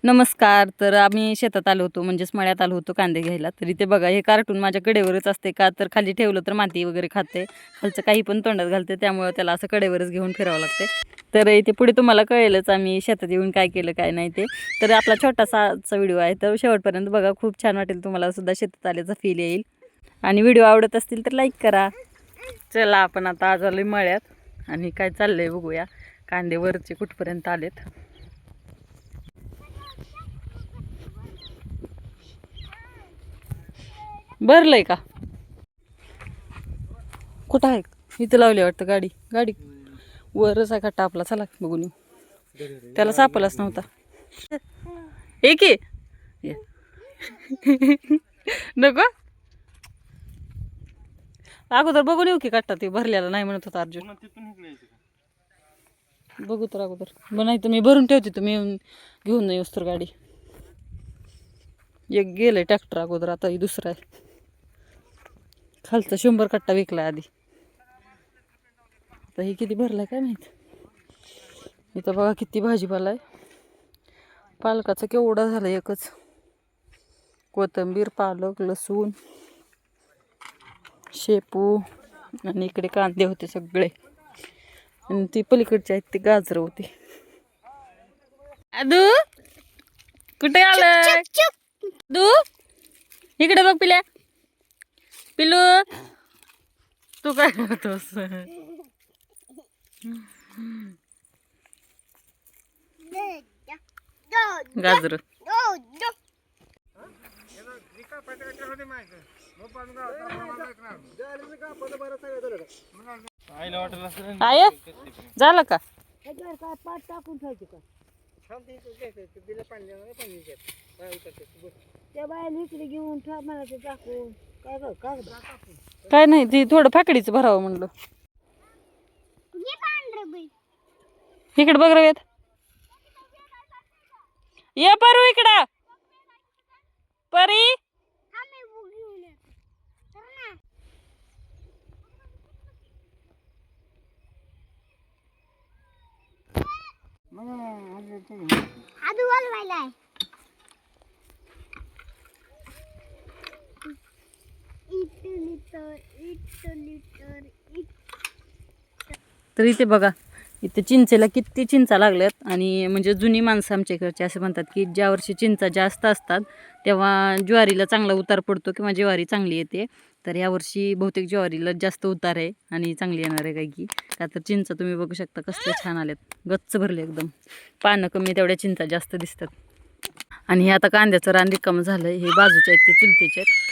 नमस्कार. तर आम्ही शेतात आलो होतो, म्हणजेच मळ्यात आलो होतो कांदे घ्यायला. तर इथे बघा, हे कार्टून माझ्या कडेवरच असते का, तर खाली ठेवलं तर माती वगैरे खाते, खालचं काही पण तोंडात घालते, त्यामुळे त्याला असं कडेवरच घेऊन फिरावं लागते. तर इथे पुढे तुम्हाला कळेलच आम्ही शेतात येऊन काय केलं काय नाही ते. तर आपला छोटासा व्हिडिओ आहे, तर शेवटपर्यंत बघा, खूप छान वाटेल तुम्हाला सुद्धा शेतात आल्याचा फील येईल. आणि व्हिडिओ आवडत असतील तर लाईक करा. चला आपण आता आज आलोय मळ्यात आणि काय चाललंय बघूया. कांदे वरचे कुठपर्यंत आलेत. भरलंय का? कुठं आहे? इथं लावली वाटतं गाडी. गाडी वरच आहे का आपला? चला बघून येऊ. त्याला सापलाच नव्हता. एक ये. नको अगोदर बघून येऊ की काटा ते भरलेला नाही म्हणत होता अर्जुन. बघू तर अगोदर नाही तर मी भरून ठेवते, तुम्ही येऊन घेऊन नाही तर गाडी. एक गेलंय ट्रॅक्टर अगोदर, आता ही दुसरा आहे. खालचा 100 कट्टा विकला आधी. आता हे किती भरलाय काय माहित. इथं बघा किती भाजीपाला आहे. पालकाचं केवढा झालं एकच. कोथिंबीर, पालक, लसूण, शेपू आणि इकडे कांदे होते सगळे. आणि ती पलीकडचे आहेत ते गाजर होते. आदू कुठे आलंय? दू इकडे बघ पिल्या. पिलू तू काय करतोस? गाजर आय झालं का? काय नाही, ती थोडं फाकडीच भरावं म्हणलं. इकडे बघ रव्यात. ये परू इकडं. परी तर इथे बघा, इथे चिंचेला किती चिंचा लागल्यात. आणि म्हणजे जुनी माणसं आमच्या इकडचे असे म्हणतात की ज्या वर्षी चिंचा जास्त असतात तेव्हा ज्वारीला चांगला उतार पडतो किंवा ज्वारी चांगली येते. तर यावर्षी बहुतेक ज्वारीला जास्त उतार आहे आणि चांगली येणार आहे. काय की का तर चिंचा तुम्ही बघू शकता कसल्या छान आल्यात, गच्च भरले एकदम. पानं कमी तेवढ्या चिंचा जास्त दिसतात. आणि हे आता कांद्याचं रान रिकामं झालं. हे बाजूचे आहेत ते चुलतेचे आहेत.